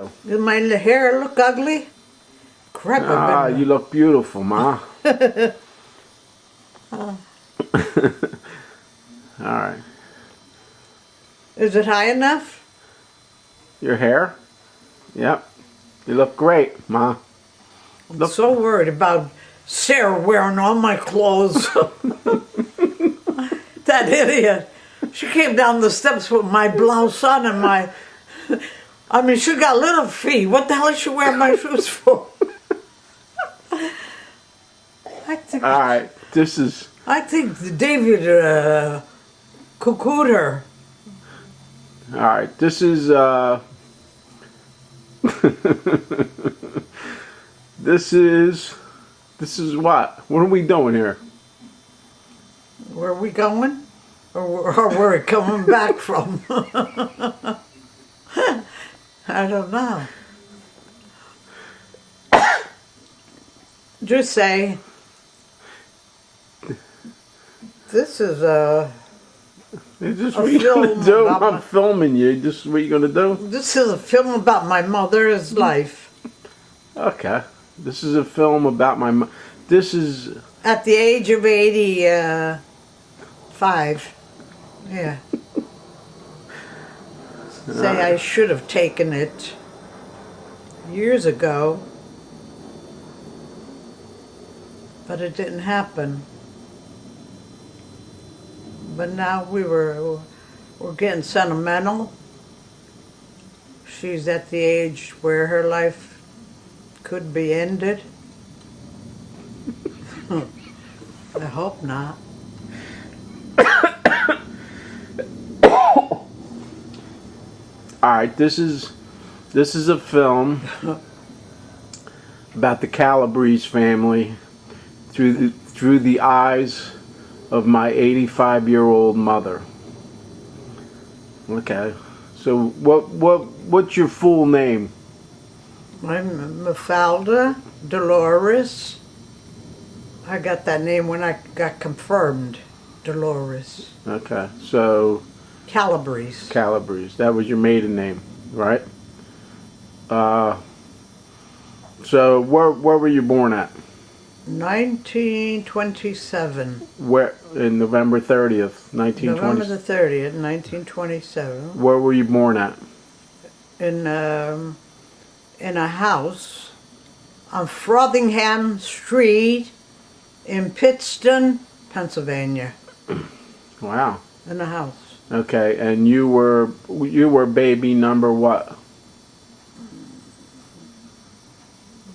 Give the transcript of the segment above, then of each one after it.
so. Does my hair look ugly? Crap, I've been... You look beautiful, Ma. Alright. Is it high enough? Your hair? Yep. You look great, Ma. I'm so worried about Sarah wearing all my clothes. That idiot. She came down the steps with my blouse on and my... I mean, she got little feet. What the hell is she wearing my shoes for? Alright, this is... I think David cuckooed her. Alright, this is... This is what? What are we doing here? Where are we going? Or where are we coming back from? I don't know. Just say, this is Is this what you're gonna do? I'm filming you. This is what you're gonna do? This is a film about my mother's life. Okay. This is a film about my... This is... At the age of 85. Yeah. Say I should have taken it years ago, but it didn't happen. But now we're getting sentimental. She's at the age where her life could be ended. I hope not. Alright, this is a film about the Calabrese family through the eyes of my 85-year-old mother. Okay. So what's your full name? I'm Mafalda Dolores. I got that name when I got confirmed. Dolores. Okay. So Calabrese. Calabrese. That was your maiden name, right? So where were you born at? 1927. Where in November 30th, 1920? November the 30th, 1927. Where were you born at? In a house on Frothingham Street in Pittston, Pennsylvania. Wow. In a house. Okay, and you were baby number what?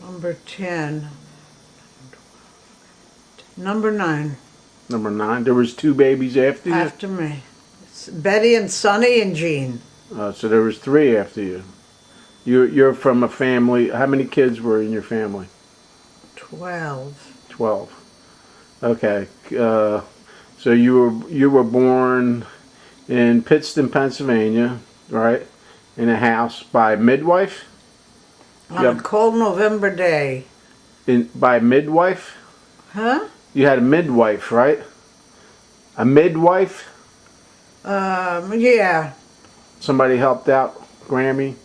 Number 10. Number 9. Number 9. There was 2 babies after you? After me. It's Betty and Sonny and Jean. So there was 3 after you. You're from a family. How many kids were in your family? 12. 12. Okay. So you were born in Pittston, Pennsylvania, right? In a house by midwife? On a cold November day. By midwife? Huh? You had a midwife, right? A midwife? Yeah. Somebody helped out Grammy?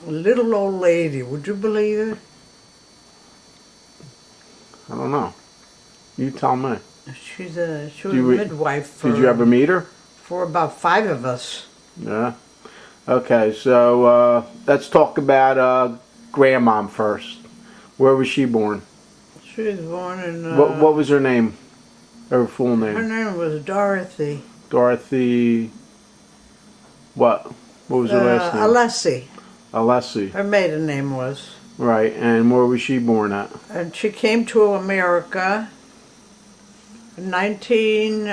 A little old lady, would you believe it? I don't know. You tell me. She was a midwife for... Did you ever meet her? For about 5 of us. Yeah. Okay, so let's talk about Grandmom first. Where was she born? She was born in... What was her name? Her full name? Her name was Dorothy. Dorothy... What? What was her last name? Alessi. Alessi. Her maiden name was. Right, and where was she born at? And she came to America in 19...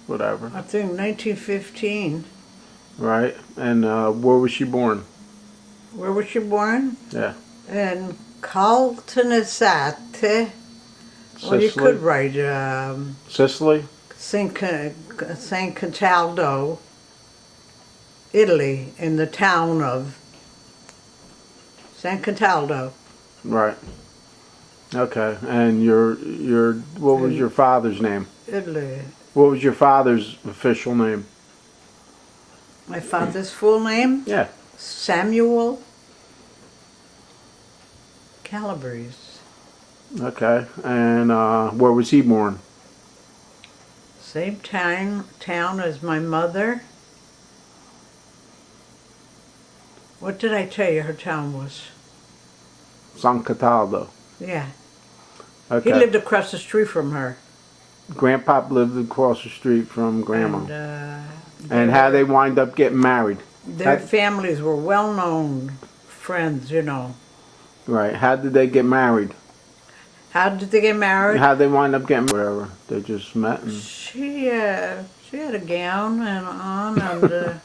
Whatever. I think 1915. Right, and where was she born? Where was she born? Yeah. In Caltanissette. Well, you could write Sicily? San Cataldo, Italy, in the town of San Cataldo. Right. Okay, and what was your father's name? Italy. What was your father's official name? My father's full name? Yeah. Samuel Calabrese. Okay. And where was he born? Same town as my mother. What did I tell you her town was? San Cataldo. Yeah. Okay. He lived across the street from her. Grandpa lived across the street from Grandma. And How they wind up getting married? their families were well-known friends, you know. Right. How did they get married? How did they get married? How they wind up getting whatever? They just met and. She had a gown and on, and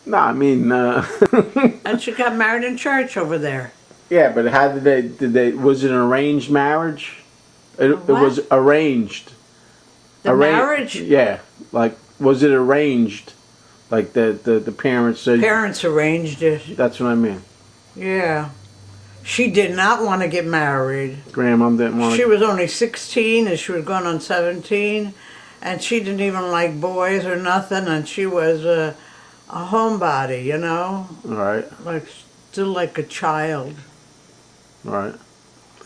No, I mean. and she got married in church over there. Yeah, but how did they? Was it an arranged marriage? It What? was arranged. The marriage? Yeah. Like, was it arranged? Like the parents said. Parents arranged it. That's what I mean. Yeah. She did not want to get married. Grandma didn't want. She was only 16 and she was going on 17, and she didn't even like boys or nothing, and she was a homebody, you know, Right. like still like a child. Right.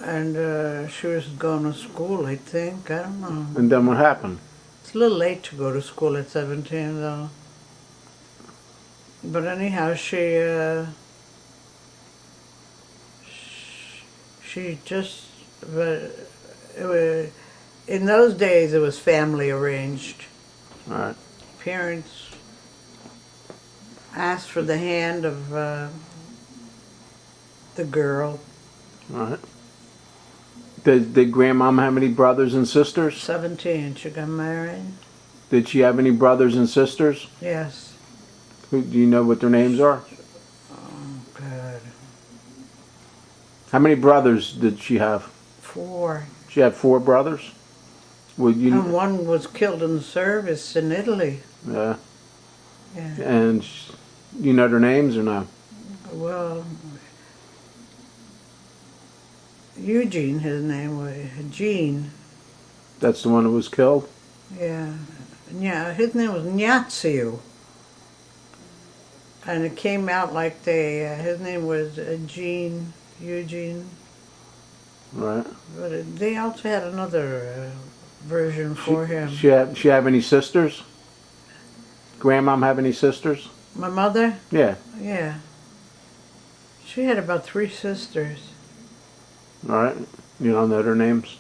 And she was going to school, I think. I don't know. And then what happened? It's a little late to go to school at 17, though. But anyhow, she just, but it was, in those days it was family arranged. Right. Parents asked for the hand of the girl. Right. Did Grandmom have any brothers and sisters? 17, she got married. Did she have any brothers and sisters? Yes. Do you know what their names are? Oh, God. How many brothers did she have? 4. She had 4 brothers. Would you? And one was killed in the service in Italy. Yeah. Yeah. And you know their names or no? Well, Eugene, his name was Gene. That's the one who was killed. Yeah. Yeah, his name was Ignazio. And it came out like his name was Eugene. Right. But they also had another version for him. She have any sisters? Grandmom have any sisters? My mother? Yeah. Yeah. She had about 3 sisters. All right. You don't know their names?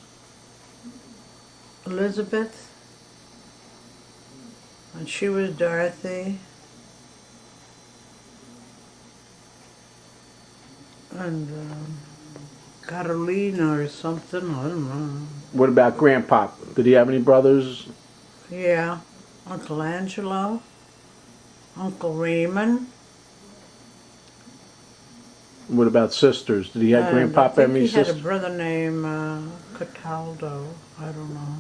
Elizabeth. And she was Dorothy. And Carolina or something, I don't know. What about Grandpa? Did he have any brothers? Yeah, Uncle Angelo, Uncle Raymond. What about sisters? Did he have And Grandpa I have think any he had a sisters? brother named Cataldo. I don't know.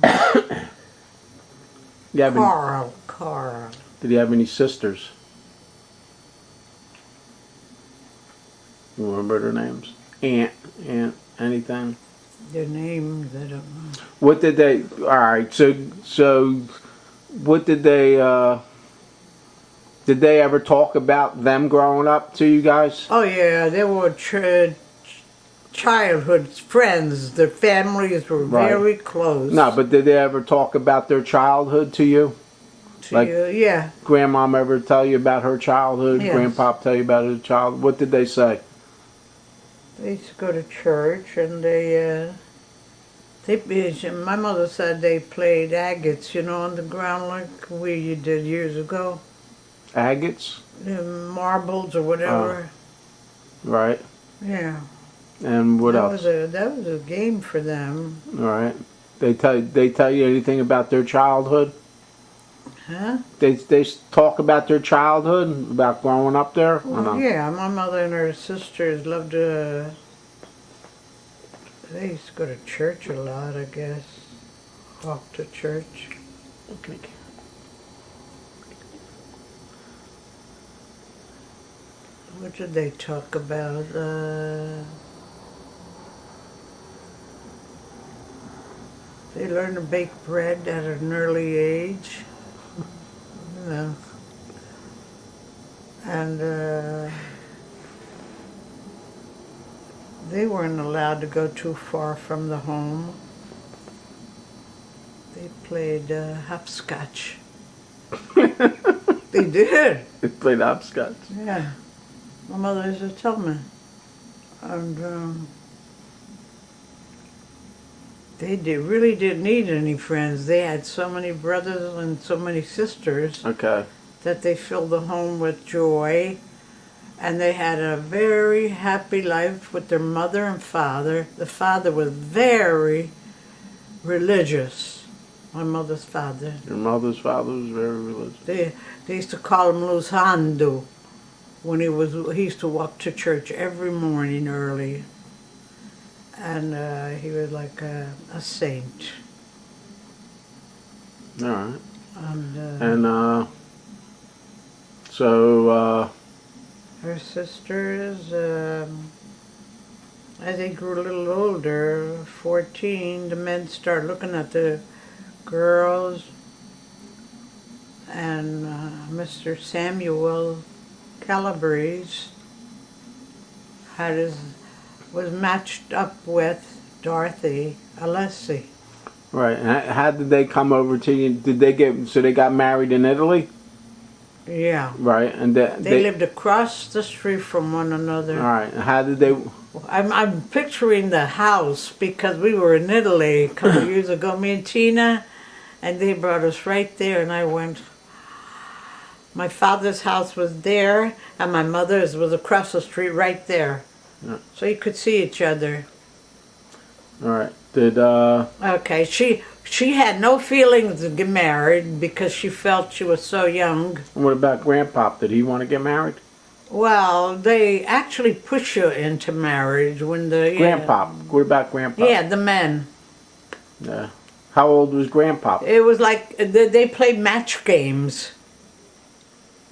You have any- Carl. Did he have any sisters? You remember their names? Aunt, anything? Their names, I don't know. What did they? All right. So, what did they? Did they ever talk about them growing up to you guys? Oh yeah, they were childhood friends. Their families were Right. very close. No, but did they ever talk about their childhood to you? like- Yeah. Grandmom ever tell you about her childhood? Yes. Grandpa tell you about his childhood? What did they say? They used to go to church, and my mother said they played agates, you know, on the ground like we did years ago. Agates, Marbles or whatever. right? Yeah. And what that else? That was a game for them. All right. They tell you anything about their childhood? Huh? They talk about their childhood, about growing up there? Or no? Yeah, my mother and her sisters loved to. They used to go to church a lot, I guess. Walk to church. Okay. What did they talk about? They learn to bake bread at an early age. Yeah. And they weren't allowed to go too far from the home. They played hopscotch. They did. They played hopscotch. Yeah. My mother used to tell me. And really didn't need any friends. They had so many brothers and so many sisters Okay. that they filled the home with joy. And they had a very happy life with their mother and father. The father was very religious. My mother's father. Your mother's father was very religious. They used to call him Luzando. When he used to walk to church every morning early. And he was like a saint. All right. And So her sisters, as they grew a little older, 14, the men started looking at the girls. And Mr. Samuel Calabrese was matched up with Dorothy Alessi. right. And how did they come over to you? Did they they got married in Italy? Yeah. Right. And They lived across the street from one another. All right. And how did they? I'm picturing the house because we were in Italy a couple of years ago, me and Tina, and they brought us right there, and I went. My father's house was there, and my mother's was across the street right there. Yeah. So you could see each other. All right. Did Okay, she had no feelings to get married because she felt she was so young. What about Grandpop? Did he want to get married? Well, they actually push you into marriage when the Grandpop. What about Grandpop? Yeah, the men. Yeah. How old was Grandpop? It was like they played match games.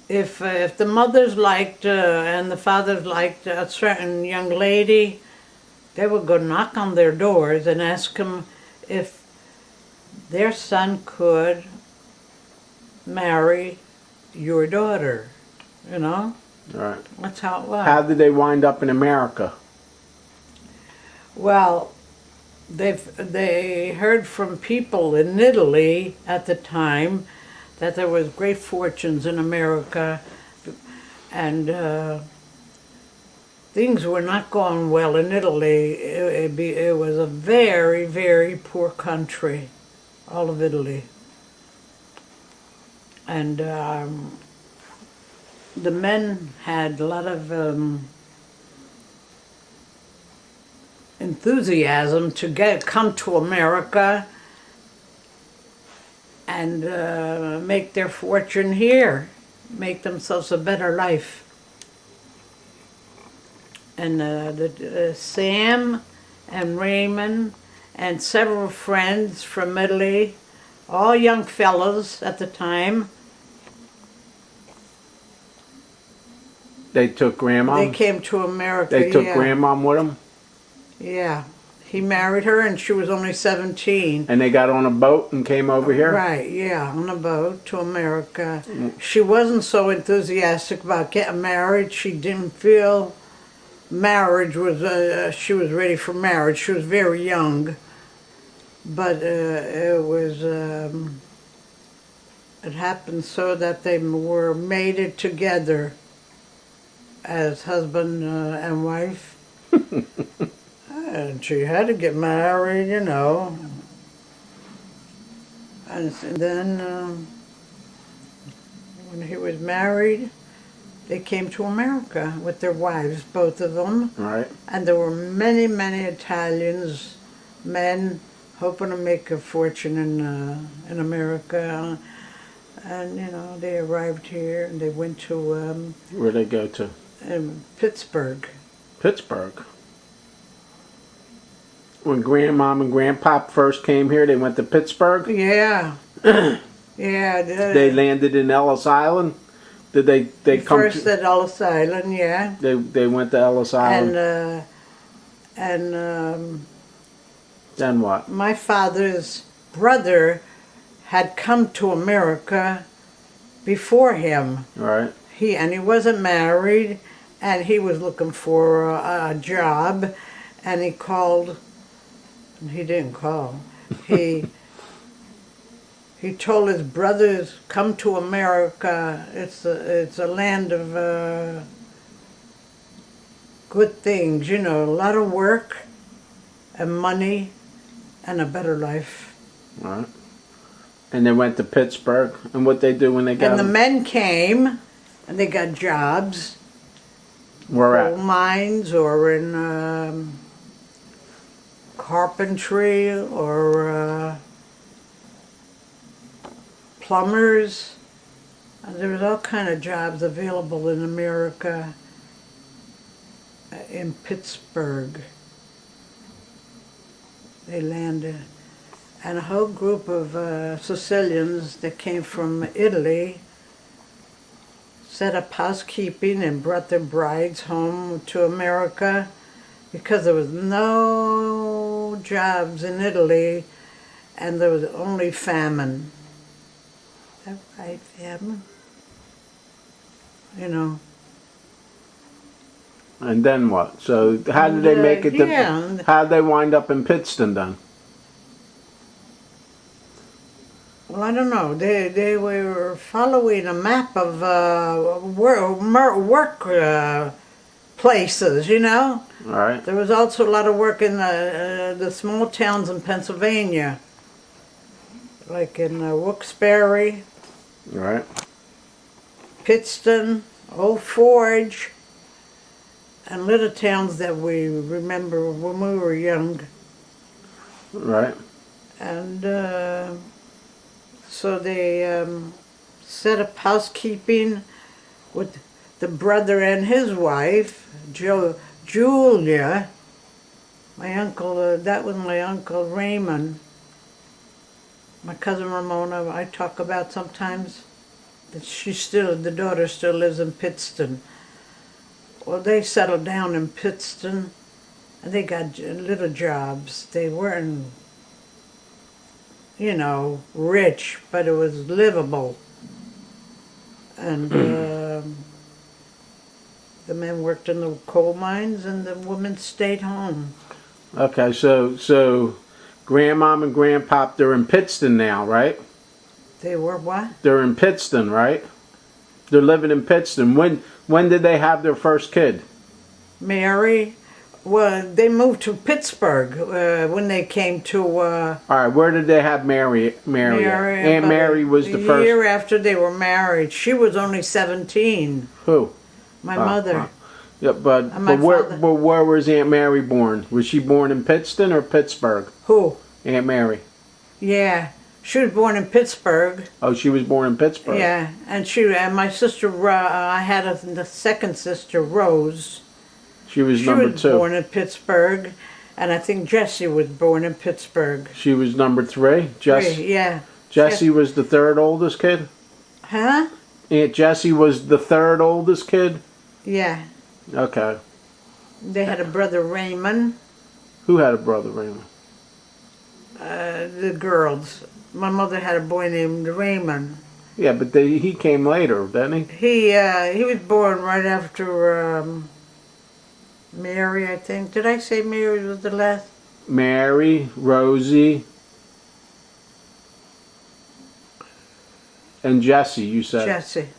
If the mothers liked and the fathers liked a certain young lady, they would go knock on their doors and ask them if their son could marry your daughter. You know, All right. that's how it was. How did they wind up in America? Well, they heard from people in Italy at the time that there was great fortunes in America, and things were not going well in Italy. It was a very, very poor country, all of Italy. And the men had a lot of enthusiasm to come to America and make their fortune here, make themselves a better life. And Sam and Raymond and several friends from Italy, all young fellows at the time, They took Grandma. they came to America. They took yeah. Grandma with them, Yeah. He married her and she was only 17. and they got on a boat and came over here. Right, yeah, on a boat to America. She wasn't so enthusiastic about getting married. She didn't feel marriage was, she was ready for marriage. She was very young. But it was, it happened so that they were mated together as husband and wife. And she had to get married, you know. And then when he was married, they came to America with their wives, both of them. Right. And there were many, many Italians, men, hoping to make a fortune in America. And, you know, they arrived here and they went to Where'd they go to? Pittsburgh. Pittsburgh. When Grandmom and Grandpop first came here, they went to Pittsburgh. Yeah. Yeah. They landed in Ellis Island. Did they come First to, at Ellis Island, yeah. They went to Ellis Island. And Then what? my father's brother had come to America before him. Right. He wasn't married, and he was looking for a job, and he called. He didn't call. He told his brothers, "Come to America. It's a land of good things. You know, a lot of work, and money, and a better life." Right. And they went to Pittsburgh. And what they do when they got And the men came, and they got jobs. where Coal at? mines or in carpentry or plumbers. And there was all kind of jobs available in America, in Pittsburgh. They landed. And a whole group of Sicilians that came from Italy set up housekeeping and brought their brides home to America because there was no jobs in Italy and there was only famine. Is that right, famine? You know. And then what? So how did they make it? Yeah. How did they wind up in Pittston then? Well, I don't know. They were following a map of work places, you know. All right. There was also a lot of work in the small towns in Pennsylvania, like in Wilkes-Barre, All right. Pittston, Old Forge, and little towns that we remember when we were young. Right. And so they set up housekeeping with the brother and his wife, Julia. My uncle, that was my uncle Raymond. My cousin Ramona, I talk about sometimes. That the daughter still lives in Pittston. Well, they settled down in Pittston, and they got little jobs. They weren't, you know, rich, but it was livable. And the men worked in the coal mines, and the women stayed home. Okay. So grandmom and grandpop, they're in Pittston now, right? They were what? They're in Pittston, right? They're living in Pittston. When did they have their first kid? Mary. Well, they moved to Pittsburgh when they came to. All right. Where did they have Mary? Aunt Mary was the a first. year after they were married. She was only 17. Who? My Oh, mother. oh. Yeah, but And my father. where was Aunt Mary born? Was she born in Pittston or Pittsburgh? Who? Aunt Mary. Yeah, she was born in Pittsburgh. Oh, she was born in Pittsburgh. Yeah, and my sister. I had the second sister, Rose. She was She number was two. born in Pittsburgh, and I think Jessie was born in Pittsburgh. She was number three. Yeah. Jessie was the third oldest kid. Huh? Aunt Jessie was the third oldest kid. Yeah. Okay. They had a brother, Raymond. Who had a brother, Raymond? The girls. My mother had a boy named Raymond. Yeah, but he came later, didn't he? He was born right after Mary, I think. Did I say Mary was the last? Mary, Rosie, and Jessie. You said Jessie.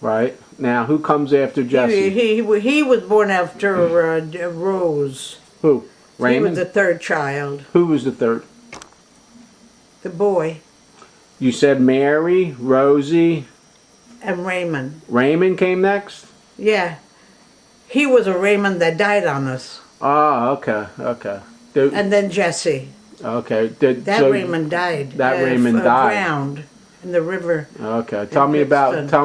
right. Now, who comes after Jessie? He was born after Rose. Who? He Raymond. was the third child. Who was the third? The boy. You said Mary, Rosie, And Raymond. Raymond came next. Yeah. He was a Raymond that died on us. Ah, okay. And then Jessie. Okay. That Raymond died. That Raymond died. Drowned in the river. Okay. Tell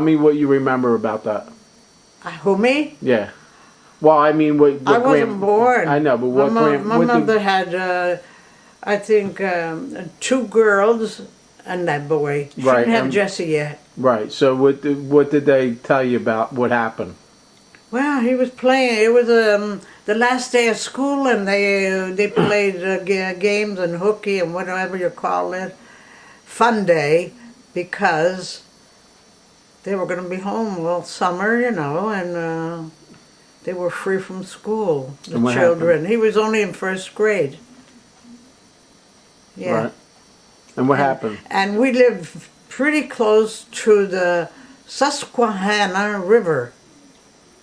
me what you remember about that. Who, me? Yeah. Well, I mean, what I wasn't born. I know, but what My what mother had, I think, 2 girls and that boy. She Right, didn't have Jessie yet. right. So what did they tell you about what happened? Well, he was playing. It was the last day of school, and they played games and hooky and whatever you call it. Fun day, because they were going to be home all summer, you know, and they were free from school, the And what children. happened? He was only in first grade. Yeah. Right. And what happened? And we lived pretty close to the Susquehanna River.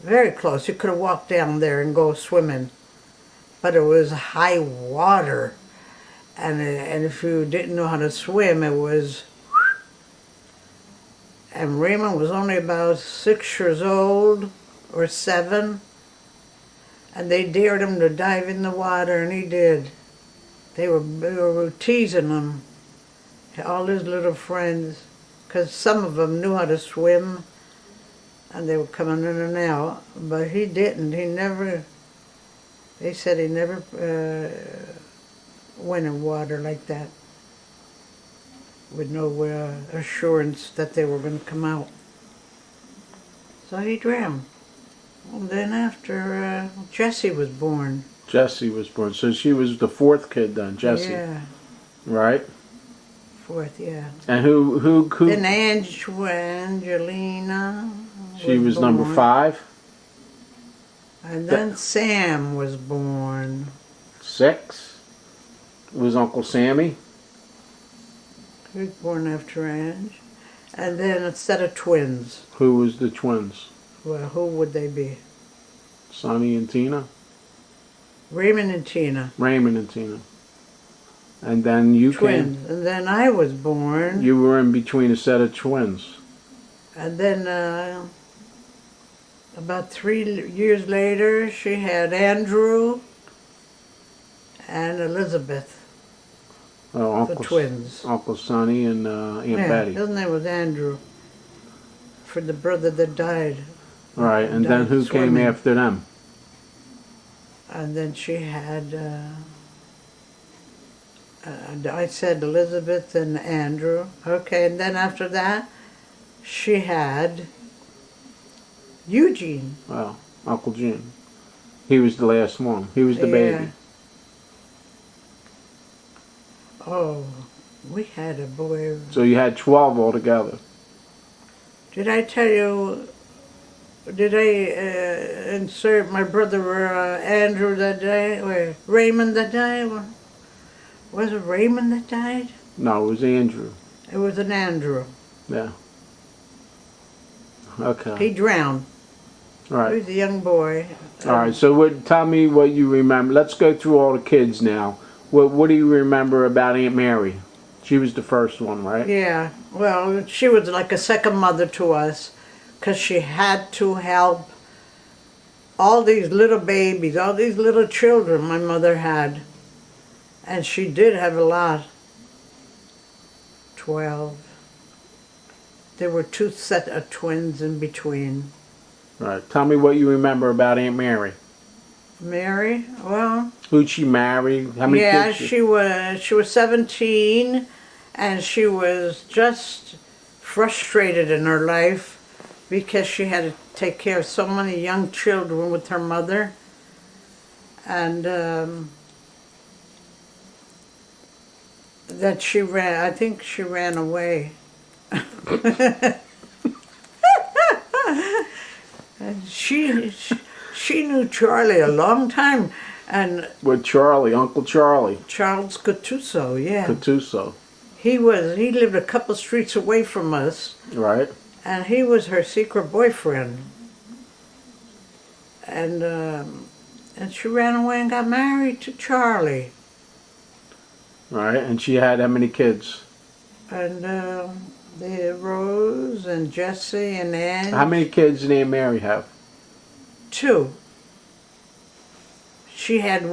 Very close. You could have walked down there and go swimming. But it was high water. And if you didn't know how to swim, it was... And Raymond was only about 6 years old or 7. And they dared him to dive in the water, and he did. They were teasing him, all his little friends, because some of them knew how to swim, and they were coming in and out. But he didn't. He never. They said he never went in water like that, with no assurance that they were going to come out. So he drowned. And then after Jessie was born. Jessie was born. So she was the 4th kid then, Jessie. Yeah, Right? 4th, yeah. And who? Then Angelina. She was born. number 5. And then Sam was born. 6 was Uncle Sammy. He was born after Ange. And then a set of twins. Who was the twins? Well, who would they be? Sonny and Tina. Raymond and Tina. Raymond and Tina. And then you Twins. And then I was born. You were in between a set of twins. And then about 3 years later, she had Andrew and Elizabeth, Oh, the twins. Uncle Sonny and Aunt Yeah, Betty. his name was Andrew, for the brother that died. Right, and then died who swimming. came after them? And then she had, I said Elizabeth and Andrew. Okay, and then after that, she had Eugene. Well, Uncle Jim. He was the last one. He was the Yeah. baby. Oh, we had a boy. So you had 12 altogether. Did I tell you, did I insert my brother Andrew that day, or Raymond that died? Was it Raymond that died? No, it was Andrew. It was an Andrew. Yeah. Okay. He drowned. All He right. was a young boy. All right. So tell me what you remember. Let's go through all the kids now. What do you remember about Aunt Mary? She was the first one, right? Yeah, well, she was like a second mother to us, because she had to help all these little babies, all these little children my mother had. And she did have a lot. 12. There were 2 set of twins in between. All right. Tell me what you remember about Aunt Mary. Mary, well, Who'd she marry? How many yeah, kids? she was 17, and she was just frustrated in her life because she had to take care of so many young children with her mother. And that she ran, I think she ran away. And she knew Charlie a long time, and With Charlie, Uncle Charlie. Charles Gattuso, yeah. Cattuso. He lived a couple streets away from us, Right? and he was her secret boyfriend. And she ran away and got married to Charlie. Right. And she had how many kids? And they had Rose and Jessie and Ann. How many kids did Aunt Mary have? 2. She had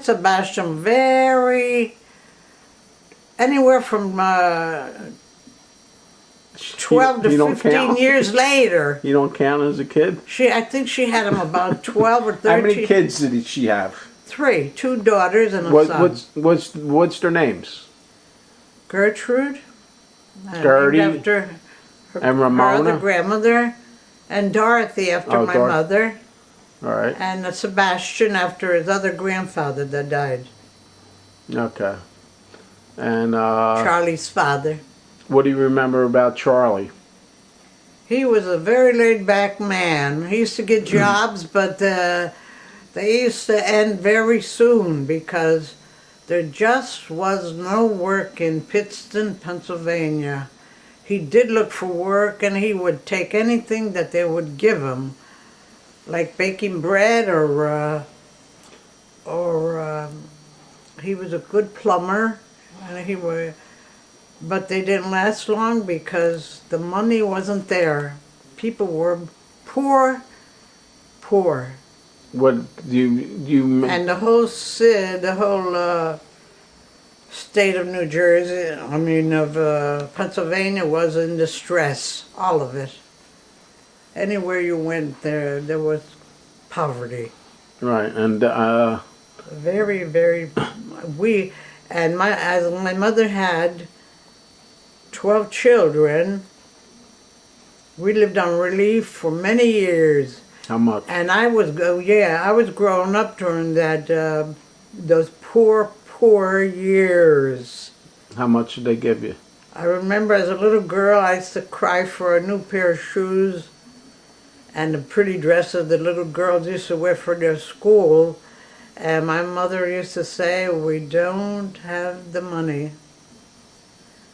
Sebastian anywhere from 12 to You don't 15 count? years later. You don't count as a kid? I think she had him about 12 or 13. How many kids did she have? 3. 2 daughters and a son. What's their names? Gertrude. Gertie named after her, and her Ramona? other grandmother. And Dorothy after Oh, my Dor- mother. All right. and Sebastian after his other grandfather that died, Okay. And Charlie's father. what do you remember about Charlie? He was a very laid-back man. He used to get jobs, but they used to end very soon because there just was no work in Pittston, Pennsylvania. He did look for work, and he would take anything that they would give him, like baking bread or he was a good plumber, and he would. But they didn't last long because the money wasn't there. People were poor, poor. What do you? And the whole state of New Jersey, of Pennsylvania was in distress, all of it. Anywhere you went there was poverty. Right, and Very, very, as my mother had 12 children. We lived on relief for many years. how much? And I was growing up during those poor years. How much did they give you? I remember as a little girl, I used to cry for a new pair of shoes and the pretty dresses the little girls used to wear for their school. And my mother used to say, "We don't have the money."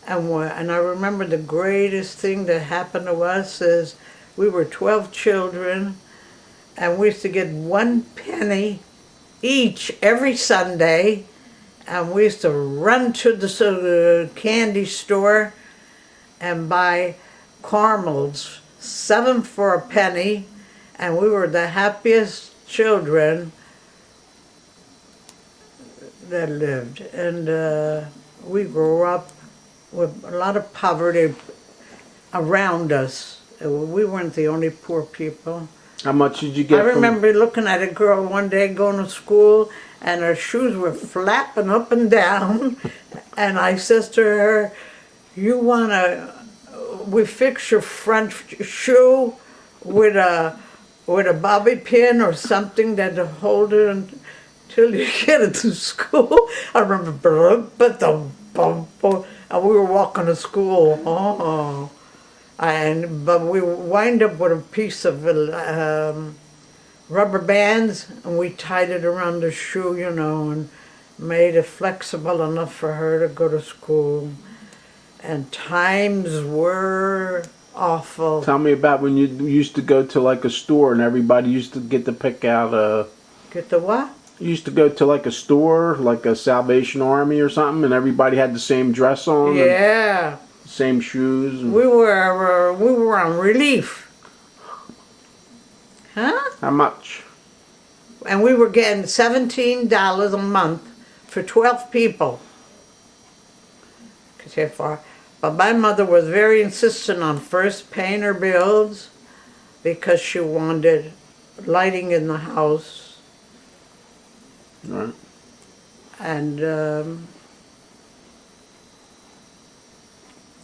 And I remember the greatest thing that happened to us is we were 12 children, and we used to get 1 penny each every Sunday, and we used to run to the candy store and buy caramels, 7 for a penny, and we were the happiest children that lived. And we grew up with a lot of poverty around us. We weren't the only poor people. How much did you get? I remember looking at a girl one day going to school, and her shoes were flapping up and down. And I says to her, we fix your front shoe with a bobby pin or something that to hold it until you get it to school. I remember, and we were walking to school. But we wind up with a piece of rubber bands, and we tied it around the shoe, and made it flexible enough for her to go to school. And times were awful. Tell me about when you used to go to like a store and everybody used to get to pick out Get the what? You used to go to like a store, like a Salvation Army or something, and everybody had the same dress on. Yeah. And same shoes. And We were on relief. Huh? how much? And we were getting $17 a month for 12 people. But my mother was very insistent on first paying her bills because she wanted lighting in the house. Right. And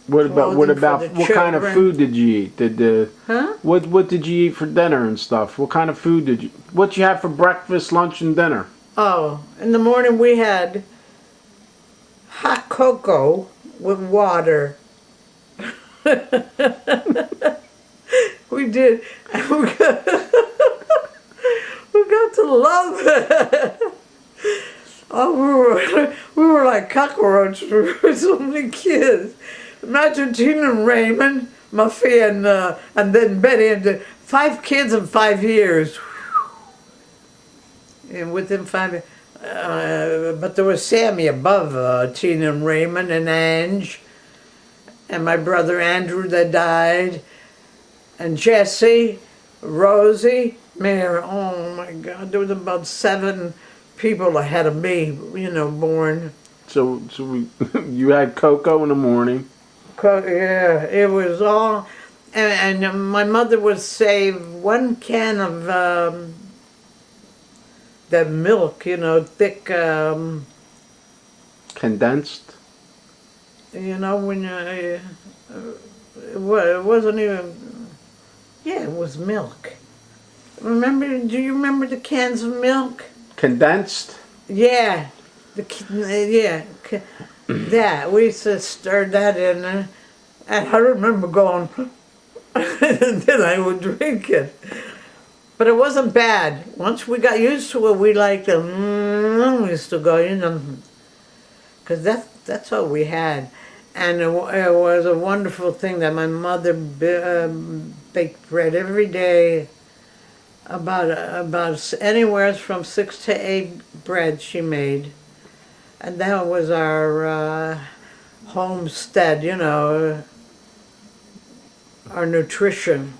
What clothing for the what kind of children. food did you eat? Huh? What did you eat for dinner and stuff? What kind of food did you? What you have for breakfast, lunch, and dinner? Oh, in the morning we had hot cocoa with water. We did. And we got to love it. Oh, we were like cockroaches. We were so many kids. Imagine Tina and Raymond, Muffy, and then Betty, and 5 kids in 5 years. And within 5 years. But there was Sammy above Tina and Raymond and Ange, and my brother Andrew that died, and Jesse, Rosie, Mary. Oh my God, there was about 7 people ahead of me, born. So you had cocoa in the morning. Yeah, it was all, and my mother would save 1 can of that milk, thick, Condensed. when it wasn't even, yeah, it was milk. Do you remember the cans of milk? Condensed? Yeah, that we used to stir that in there, and I remember going, and then I would drink it. But it wasn't bad. Once we got used to it, we liked it. We used to go, because that's all we had. And it was a wonderful thing that my mother baked bread every day. About anywhere from 6 to 8 breads she made. And that was our homestead, our nutrition.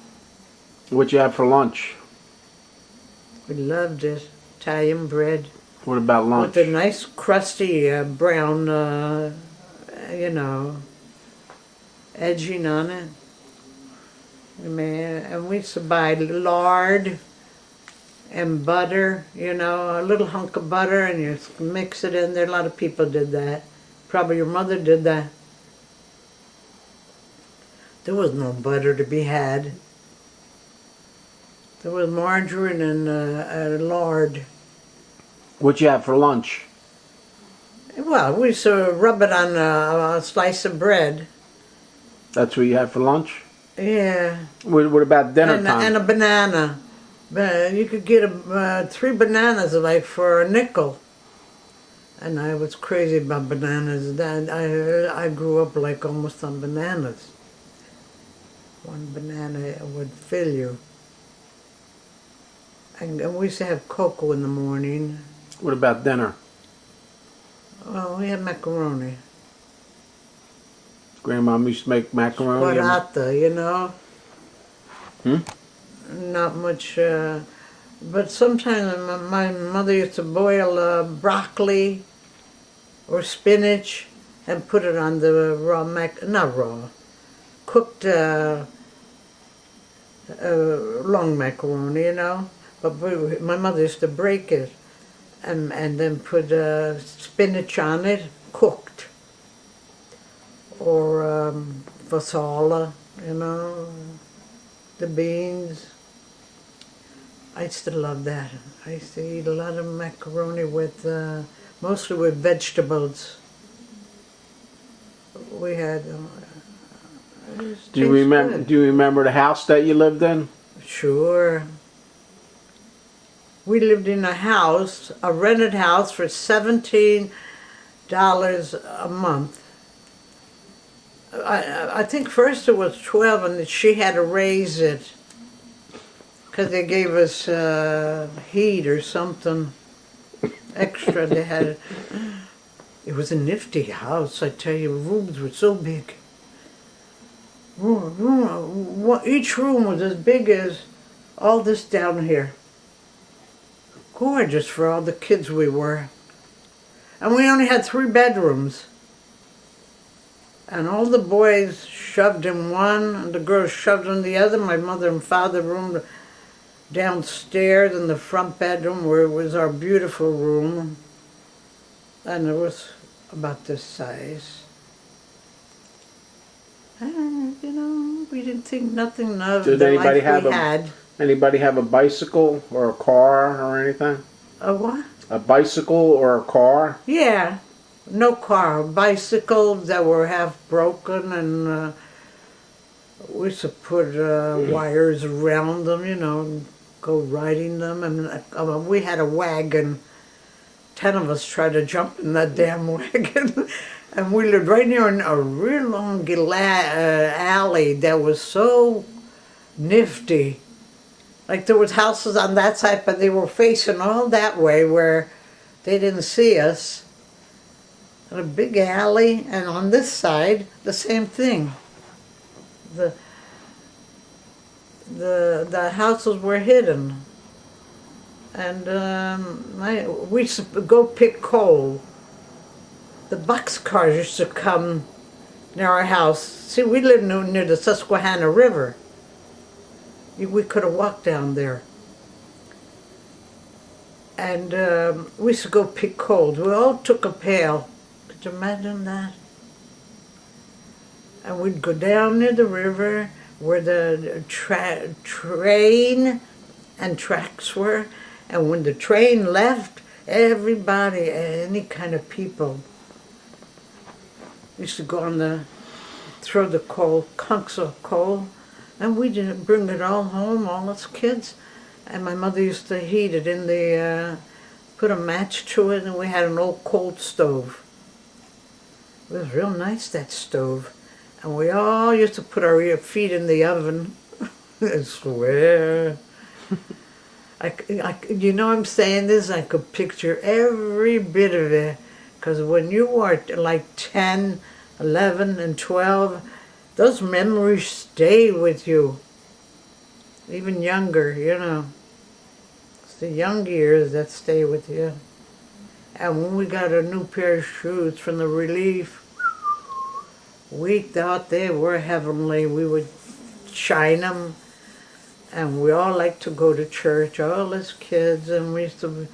What you have for lunch? We loved it. Italian bread. What about lunch? With a nice crusty brown, edging on it. And we used to buy lard and butter, a little hunk of butter, and you mix it in there. A lot of people did that. Probably your mother did that. There was no butter to be had. There was margarine and lard. What you have for lunch? Well, we used to rub it on a slice of bread. That's what you have for lunch? Yeah. What about dinner time? And a banana. You could get 3 bananas like for a nickel. And I was crazy about bananas. I grew up like almost on bananas. One banana would fill you. And we used to have cocoa in the morning. What about dinner? Well, we had macaroni. Grandmom used to make macaroni. Squarata, Not much, but sometimes my mother used to boil broccoli or spinach and put it on the cooked long macaroni, But my mother used to break it and then put spinach on it, cooked. Or fassola, the beans. I used to love that. I used to eat a lot of macaroni with, mostly with vegetables. We had. Do you remember the house that you lived in? Sure. We lived in a house, a rented house, for $17 a month. I think first it was 12, and she had to raise it because they gave us heat or something extra. They had. It was a nifty house, I tell you. Rooms were so big. Each room was as big as all this down here. Gorgeous for all the kids we were. And we only had 3 bedrooms. And all the boys shoved in one, and the girls shoved in the other. My mother and father room downstairs in the front bedroom, where it was our beautiful room. And it was about this size. And, we didn't think nothing of Did the anybody life we had. Anybody have a bicycle or a car or anything? A what? A bicycle or a car? Yeah. No car, bicycles that were half broken, and we used to put wires around them, go riding them. And we had a wagon. 10 of us tried to jump in that damn wagon. And we lived right near a real long alley that was so nifty. Like there was houses on that side, but they were facing all that way where they didn't see us. A big alley, and on this side, the same thing. The houses were hidden, and we used to go pick coal. The boxcars used to come near our house. See, we lived near the Susquehanna River. We could have walked down there. And we used to go pick coal. We all took a pail. Could you imagine that? And we'd go down near the river where the train and tracks were. And when the train left, everybody, any kind of people, used to go on throw the coal, chunks of coal, and we didn't bring it all home, all us kids. And my mother used to heat it in the, put a match to it, and we had an old coal stove. It was real nice, that stove. And we all used to put our feet in the oven. I swear. You know I'm saying this? I could picture every bit of it. Because when you were like 10, 11, and 12, those memories stay with you. Even younger, you know. It's the young years that stay with you. And when we got a new pair of shoes from the Relief, we thought they were heavenly. We would shine them. And we all liked to go to church, all us kids. And we used to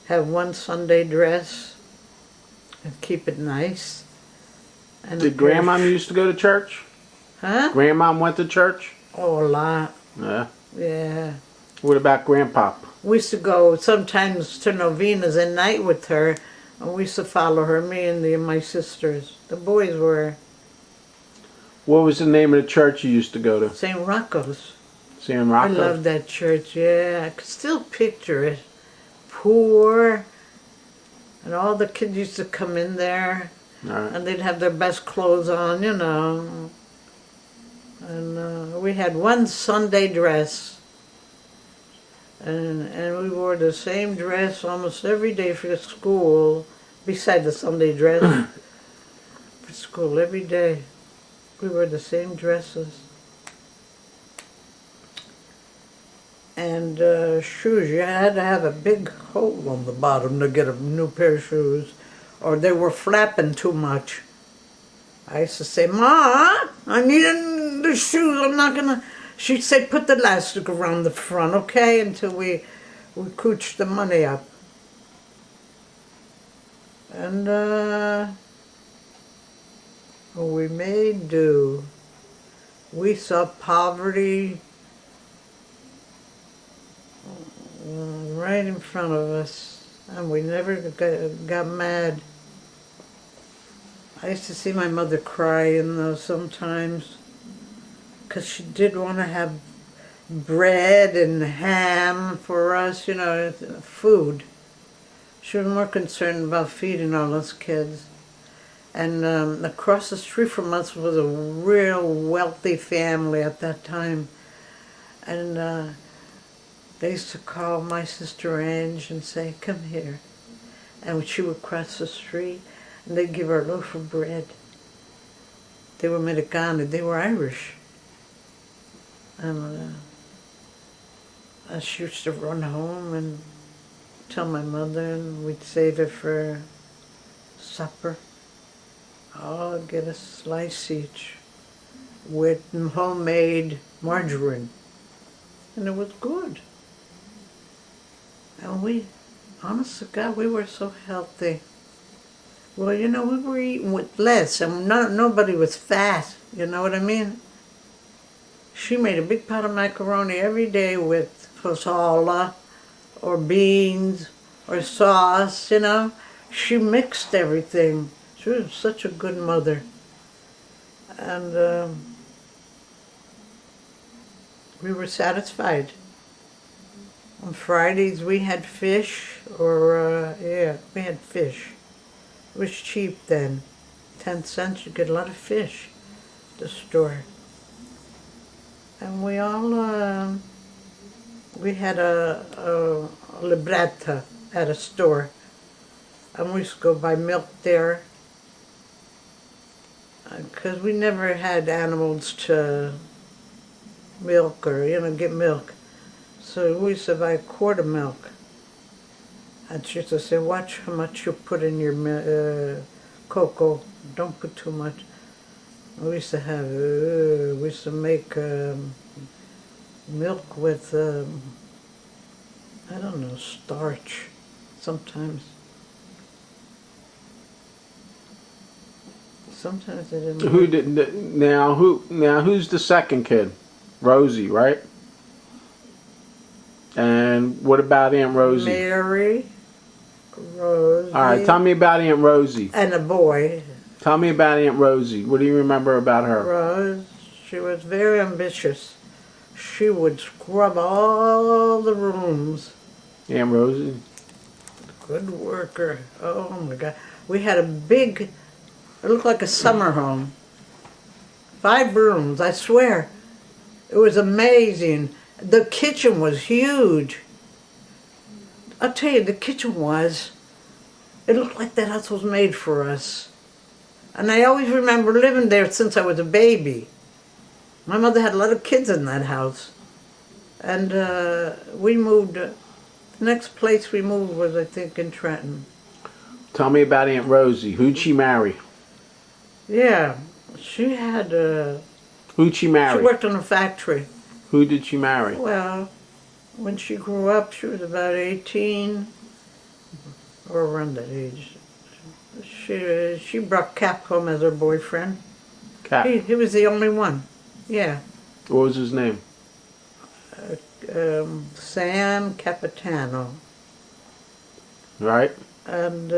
have one Sunday dress and keep it nice. And Did Grandma used to go to church? Huh? Grandma went to church? Oh, a lot. Yeah. Yeah. What about Grandpop? We used to go sometimes to novenas at night with her, and we used to follow her, me and my sisters. The boys were What was the name of the church you used to go to? St. Rocco's. San I Rocco? love that church, yeah. I could still picture it. Poor. And all the kids used to come in there, All right. and they'd have their best clothes on, you know. And we had one Sunday dress. And we wore the same dress almost every day for school, beside the Sunday dress. For school, every day. We wore the same dresses. And shoes, you had to have a big hole on the bottom to get a new pair of shoes, or they were flapping too much. I used to say, Ma, I need the shoes, I'm not gonna... She'd say, put the elastic around the front, okay, until we cooched the money up. And we made do. We saw poverty right in front of us, and we never got mad. I used to see my mother crying though sometimes, because she did want to have bread and ham for us, you know, food. She was more concerned about feeding all those kids. And across the street from us was a real wealthy family at that time. And they used to call my sister Ange and say, come here. And she would cross the street, and they'd give her a loaf of bread. They were Americani, they were Irish. And she used to run home and tell my mother, and we'd save it for supper. Oh, get a slice each with homemade margarine. And it was good. And we, honest to God, we were so healthy. Well, you know, we were eating with less, and nobody was fat, you know what I mean? She made a big pot of macaroni every day with fassola, or beans, or sauce, you know. She mixed everything. She was such a good mother. And we were satisfied. On Fridays we had fish, or yeah, we had fish. It was cheap then. 10 cents, you get a lot of fish at the store. And we all, we had a libretta at a store. And we used to go buy milk there. Because we never had animals to milk or, you know, get milk. So we used to buy a quart of milk. And she used to say, watch how much you put in your cocoa. Don't put too much. We used to have, we used to make milk with, I don't know, starch sometimes. Sometimes they didn't. Who did now? Who's the second kid? Rosie, right? And what about Aunt Rosie? Mary, Rosie. All right, tell me about Aunt Rosie. And a boy, Tell me about Aunt Rosie. What do you remember about her? Rose. She was very ambitious. She would scrub all the rooms. Aunt Rosie? Good worker. Oh my God. We had a big, it looked like a summer home. 5 rooms, I swear. It was amazing. The kitchen was huge. I'll tell you, the kitchen was. It looked like that house was made for us. And I always remember living there since I was a baby. My mother had a lot of kids in that house. And we moved, the next place we moved was, I think, in Trenton. Tell me about Aunt Rosie. Who'd she marry? Yeah, she had, Who'd she she marry? worked in a factory. Who did she marry? Well, when she grew up, she was about 18, or around that age. She brought Cap home as her boyfriend. Cap. He was the only one. Yeah. What was his name? Sam Capitano. Right? And,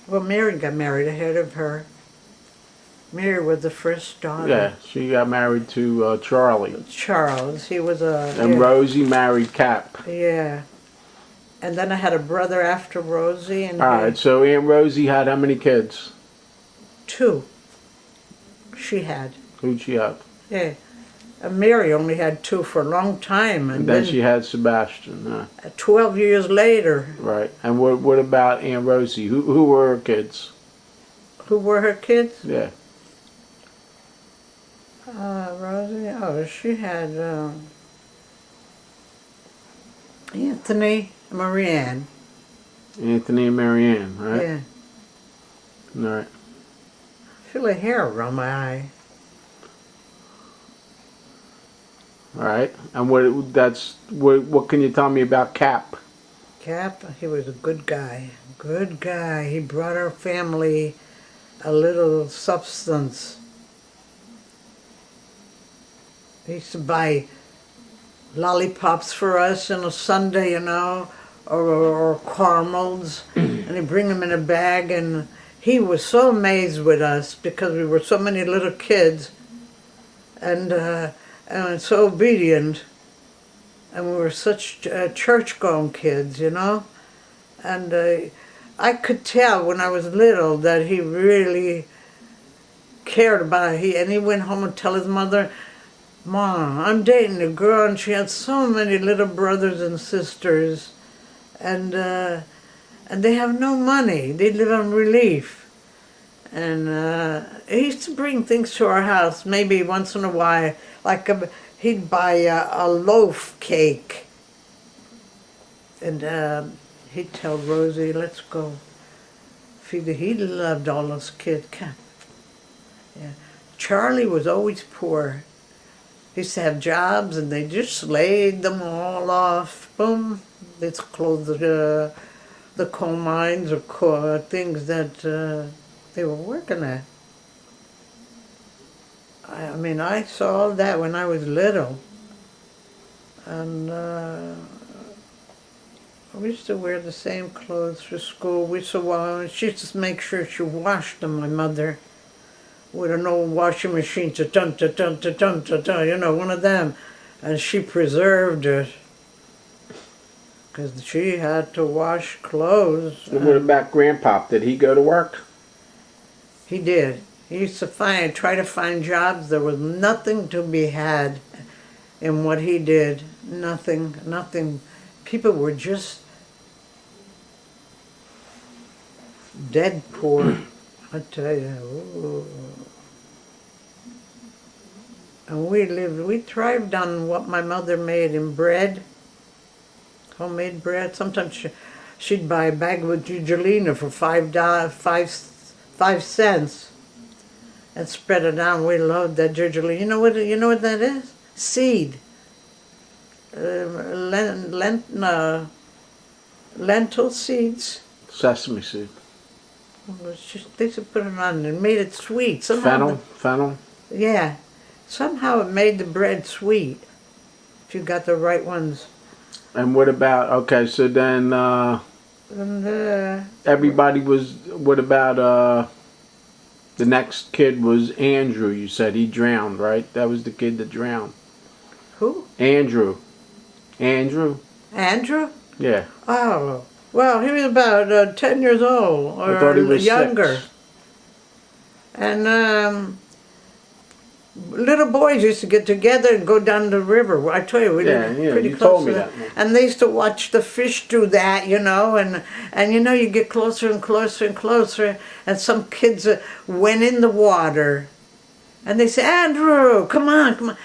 well, Mary got married ahead of her. Mary was the first daughter. Yeah, she got married to Charlie. Charles, he was a... And yeah. Rosie married Cap. Yeah. And then I had a brother after Rosie. And Alright, so Aunt Rosie had how many kids? 2. She had. Who'd she have? Yeah. And Mary only had 2 for a long time. And then she had Sebastian. 12 years later. Right. And what about Aunt Rosie? Who were her kids? Who were her kids? Yeah. Rosie, oh, she had Anthony and Marianne. Anthony and Marianne, right? Yeah. Alright. I feel a hair around my eye. Alright. And what can you tell me about Cap? Cap, he was a good guy. Good guy. He brought our family a little substance. He used to buy lollipops for us on a Sunday, you know, or caramels, and he'd bring them in a bag, and he was so amazed with us because we were so many little kids, and so obedient, and we were such church-going kids, you know, and I could tell when I was little that he really cared about it. And he went home and tell his mother, "Mom, I'm dating a girl and she had so many little brothers and sisters, and they have no money. They live on relief." And he used to bring things to our house, maybe once in a while, like he'd buy a loaf cake, and he'd tell Rosie, "Let's go." He loved all those kids. Yeah. Charlie was always poor. He used to have jobs, and they just laid them all off. Boom, let's close the coal mines or things that they were working at. I mean, I saw that when I was little, and we used to wear the same clothes for school. She used to make sure she washed them, my mother, with an old washing machine, you know, one of them. And she preserved it, because she had to wash clothes. And what about Grandpa? Did he go to work? He did. He used to try to find jobs. There was nothing to be had in what he did. Nothing. People were just dead poor, I tell you. Ooh. And we thrived on what my mother made in bread, homemade bread. Sometimes she'd buy a bag of Angelina for $5 cents and spread it down. We loved that Angelina. You know what that is? Seed. Lentil seeds. Sesame seed. They used to put it on and made it sweet. Somehow Fennel? Yeah. Somehow it made the bread sweet. if you got the right ones. And what about, okay, so then And everybody was, what about the next kid was Andrew, you said he drowned, right? That was the kid that drowned. who? Andrew. Andrew? Andrew? Yeah. Oh, well, he was about 10 years old I thought he or was younger. 6. And little boys used to get together and go down the river. I tell you, we Yeah, lived yeah, pretty you close told to me that. that. And they used to watch the fish do that, and you get closer and closer and closer. And some kids went in the water, and they said, "Andrew, come on, come on."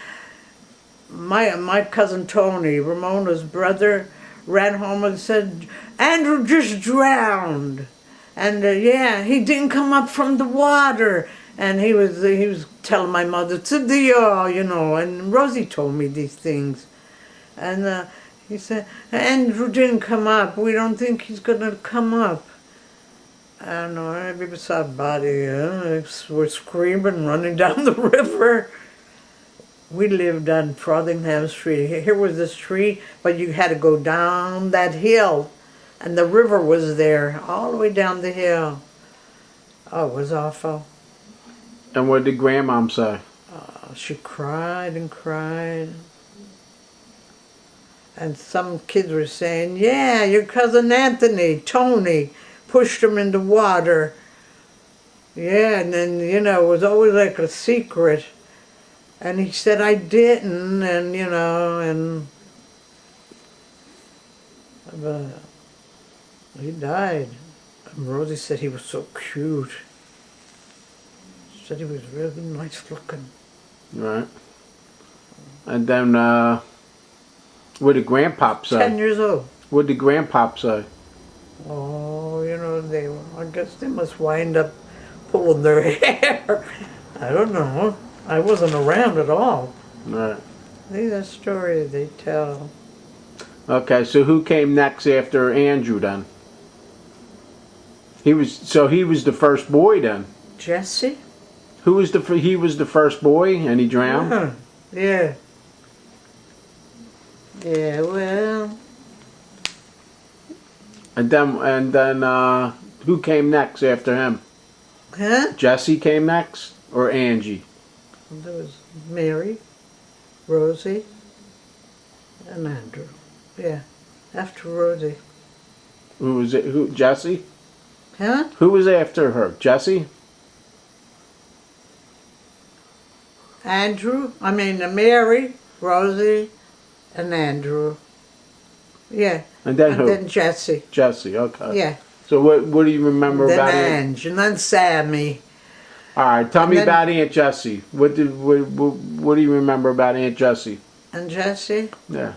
My cousin Tony, Ramona's brother, ran home and said, "Andrew just drowned." And yeah, he didn't come up from the water. And he was telling my mother, "To the and Rosie told me these things. And he said, "Andrew didn't come up. We don't think he's gonna come up." I don't know, everybody saw a body. We're screaming, running down the river. We lived on Frothingham Street. Here was this tree, but you had to go down that hill. And the river was there, all the way down the hill. Oh, it was awful. And what did Grandmom say? She cried and cried. And some kids were saying, "Yeah, your cousin Anthony, Tony, pushed him in the water." Yeah, and then, it was always like a secret. And he said, "I didn't," and but he died. And Rosie said he was so cute. She said he was really nice looking. Right. And then, what did Grandpop say? 10 years old. What did Grandpop say? Oh, I guess they must wind up pulling their hair. I don't know. I wasn't around at all. Right. These are stories they tell. Okay, so who came next after Andrew then? He was the first boy then. Jesse? He was the first boy and he drowned? Huh. Yeah. Yeah, well, And then who came next after him? huh? Jesse came next or Angie? There was Mary, Rosie, and Andrew. Yeah, after Rosie. Who was it? Who Jesse? Huh? Who was after her? Jesse? Mary, Rosie, and Andrew. Yeah. And then who? Then Jesse. Jesse, okay. Yeah. So what do you remember Then about it? Ange, and then Sammy. All right, tell me then- about Aunt Jessie. What do you remember about Aunt Jessie? And Jessie? Yeah,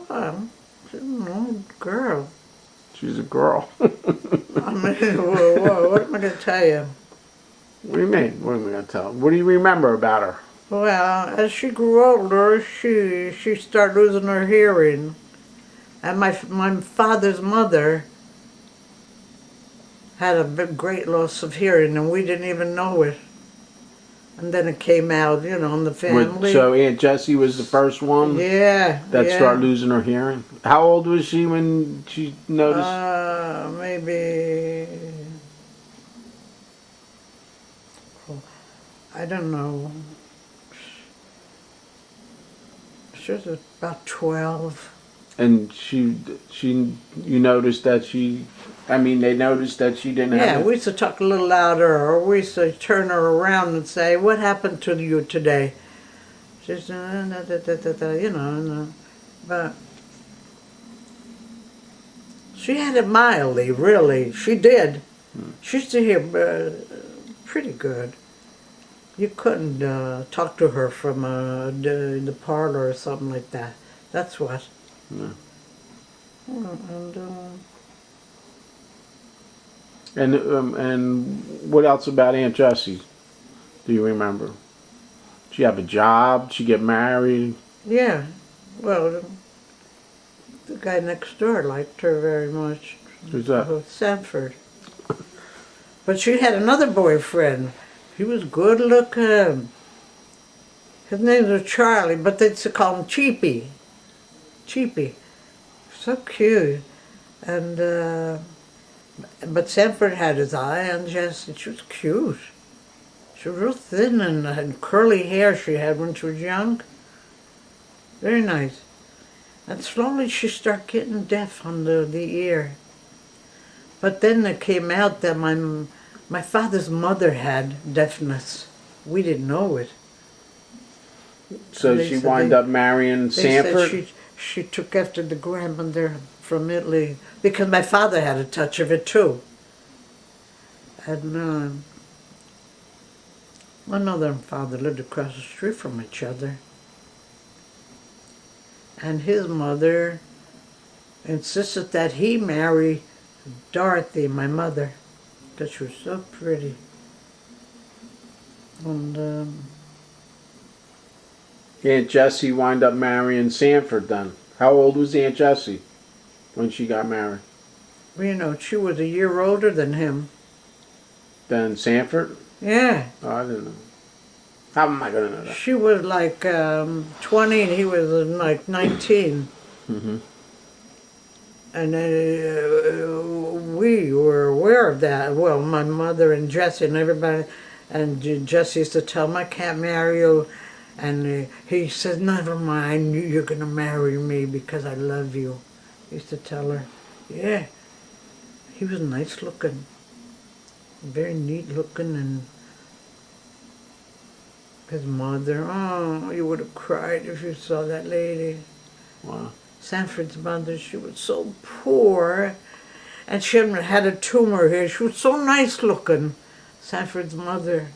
Well, she's an old girl. she's a girl. I mean, whoa, what am I going to tell you? What do you mean? What am I gonna tell? What do you remember about her? Well, as she grew older, she started losing her hearing. And my father's mother had a great loss of hearing, and we didn't even know it. And then it came out, in the family. So Aunt Jessie was the first one Yeah. that yeah. started losing her hearing. How old was she when she noticed? Maybe, I don't know. She was about 12. And you noticed that they noticed that she didn't Yeah, have. we used to talk a little louder, or we used to turn her around and say, "What happened to you today?" She said, but she had it mildly, really. She did. She used to hear pretty good. You couldn't talk to her from the parlor or something like that. That's what. Yeah. And what else about Aunt Jessie? Do you remember? She have a job? She get married? Yeah, well, the guy next door liked her very much. Who's that? Sanford. But she had another boyfriend. He was good looking. His name was Charlie, but they used to call him Cheapy. Cheapy. So cute. And, but Sanford had his eye on Jessie. She was cute. She was real thin and had curly hair she had when she was young. Very nice. And slowly she started getting deaf on the ear. But then it came out that my father's mother had deafness. We didn't know it. So They she said wind they- up marrying They Sanford? said she took after the grandmother from Italy because my father had a touch of it too. And my mother and father lived across the street from each other. And his mother insisted that he marry Dorothy, my mother, because she was so pretty. And Aunt Jessie wind up marrying Sanford then. How old was Aunt Jessie when she got married? you know, she was a year older than him. Then Sanford? Yeah. Oh, I didn't know. How am I going to know that? She was like 20 and he was like 19. Mm-hmm. And we were aware of that. Well, my mother and Jesse and everybody. And Jesse used to tell him, I can't marry you. And he said, never mind, you're going to marry me because I love you. He used to tell her, yeah. He was nice looking. Very neat looking. And his mother, oh, you would have cried if you saw that lady. Wow. Sanford's mother, she was so poor, and she had a tumor here. She was so nice looking, Sanford's mother.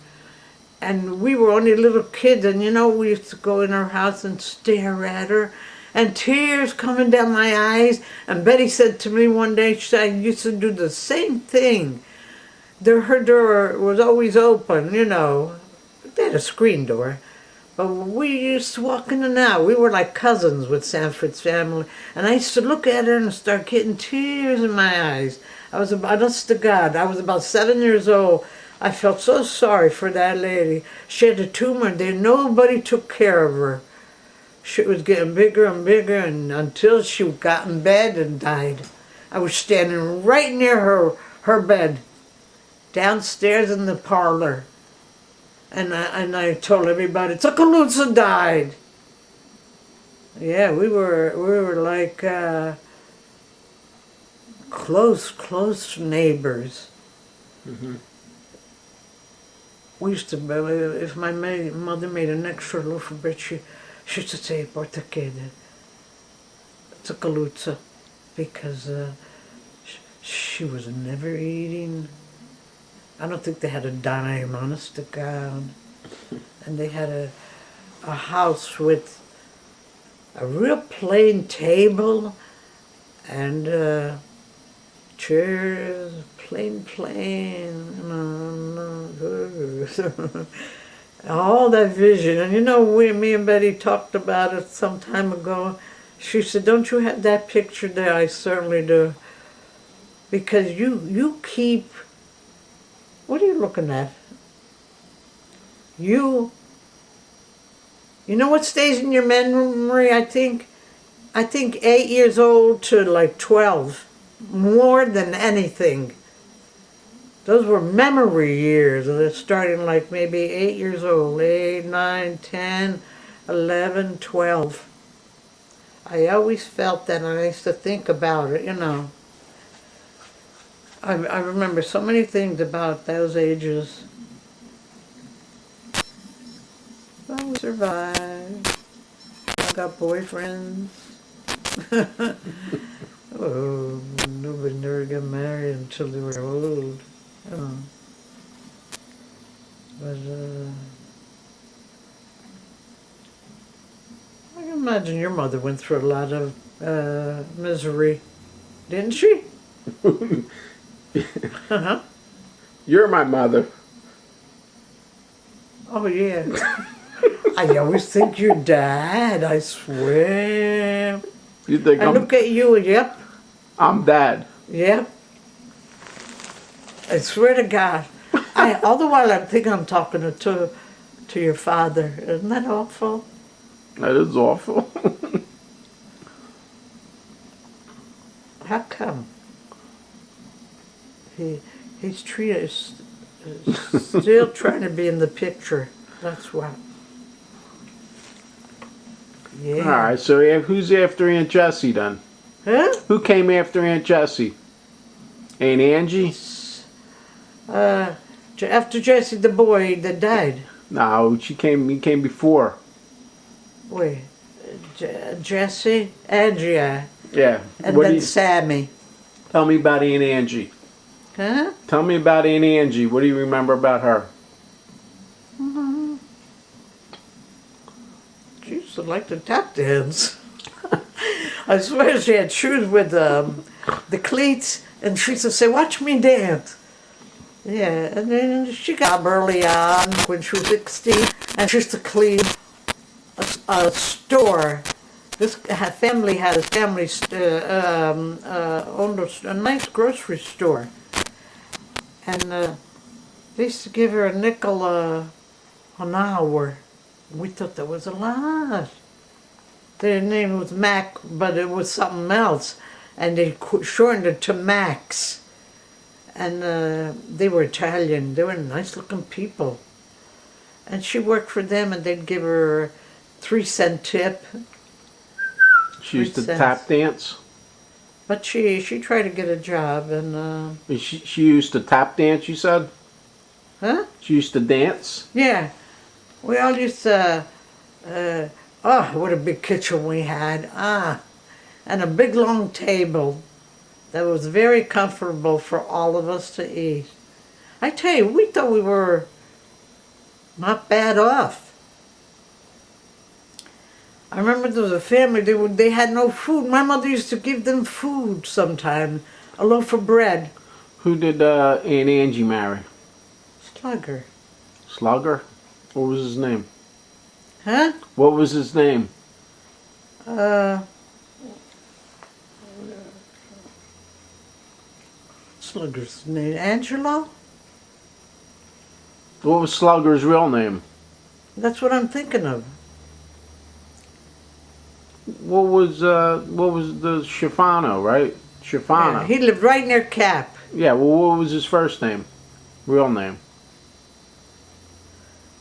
And we were only little kids, and you know, we used to go in her house and stare at her, and tears coming down my eyes. And Betty said to me one day, she said, I used to do the same thing. Her door was always open, you know. They had a screen door. But we used to walk in and out. We were like cousins with Sanford's family. And I used to look at her and start getting tears in my eyes. Honest to God, I was about 7 years old. I felt so sorry for that lady. She had a tumor and nobody took care of her. She was getting bigger and bigger and until she got in bed and died. I was standing right near her bed, downstairs in the parlor. And I told everybody, Tuckaloosa died. Yeah, we were like close neighbors. Mm-hmm. We used to, if my mother made an extra loaf of bread, she used to say, Porta queda, Tuckaloosa, because she was never eating. I don't think they had a dime, honest to God. And they had a house with a real plain table and chairs, plain. All that vision. And you know, me and Betty talked about it some time ago. She said, don't you have that picture there? I certainly do. Because you keep... What are you looking at? You know what stays in your memory, I think? I think 8 years old to like 12. More than anything. Those were memory years. They're starting like maybe 8 years old. 8, 9, 10, 11, 12. I always felt that and I used to think about it, you know. I remember so many things about those ages. Well, we survived. I got boyfriends. Oh, nobody never got married until they were old. Oh. But, I can imagine your mother went through a lot of misery, didn't she? Uh-huh. You're my mother. Oh, yeah. I always think you're Dad, I swear. You think I look at you, yep, I'm Dad? yep. I swear to God. All the while I'm thinking I'm talking to to your father. Isn't that awful? That is awful. How come? He's still trying to be in the picture. That's why. Yeah. All right, so who's after Aunt Jessie then? Huh? Who came after Aunt Jessie? Aunt Angie? After Jesse, the boy that died. No, he came before. Wait. Jesse, Andrea, Yeah. and What do then you, Sammy. tell me about Aunt Angie. Huh? Tell me about Aunt Angie. What do you remember about her? She used to like to tap dance. I swear she had shoes with the cleats, and she used to say, "Watch me dance." Yeah, and then she got up early on when she was 16, and she used to clean a store. This family had a family owned a nice grocery store, and they used to give her a nickel an hour. We thought that was a lot. Their name was Mac, but it was something else, and they shortened it to Max. And they were Italian. They were nice-looking people. And she worked for them, and they'd give her a 3-cent tip. She used to 3 cents. tap dance. But she tried to get a job, and She used to tap dance. You said. huh? She used to dance. Yeah, we all used to. Oh, what a big kitchen we had! And a big long table that was very comfortable for all of us to eat. I tell you, we thought we were not bad off. I remember there was a family, they had no food. My mother used to give them food sometime, a loaf of bread. Who did Aunt Angie marry? Slugger. Slugger? What was his name? Huh? What was his name? Slugger's name, Angelo? What was Slugger's real name? That's what I'm thinking of. What was the Schifano, right? Schifano. Yeah, he lived right near Cap. Yeah, well, what was his first name? Real name?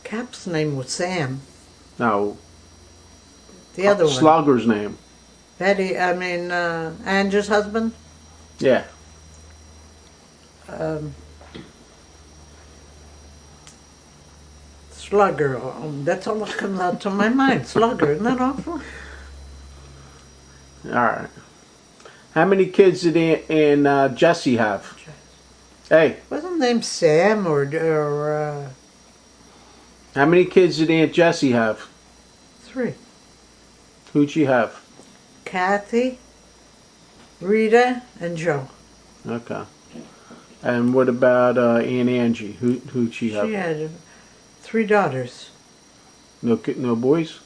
Cap's name was Sam. No. The other one. Slugger's name. Angie's husband? Yeah. Slugger. That's all that comes out to my mind. Slugger, isn't that awful? Alright. How many kids did Aunt Jessie have? Hey, Wasn't named Sam or how many kids did Aunt Jessie have? 3. Who'd she have? Kathy, Rita, and Joe. Okay. And what about Aunt Angie? Who'd she have? She had 3 daughters. No boys?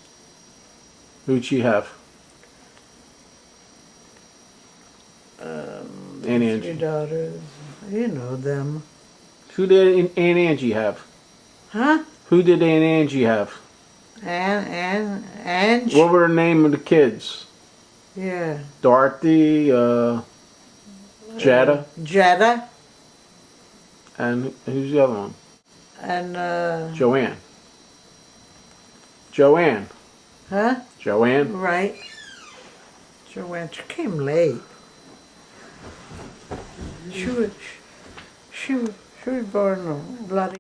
Who'd she have? Aunt 3 Angie. daughters. You know them. Who did Aunt Angie have? Huh? Who did Aunt Angie have? Ange? What were the name of the kids? Yeah. Dorothy, Jetta, Jetta and who's the other one? and Joanne. Joanne. huh? Joanne. Right. Joanne, she came late. She was born a bloody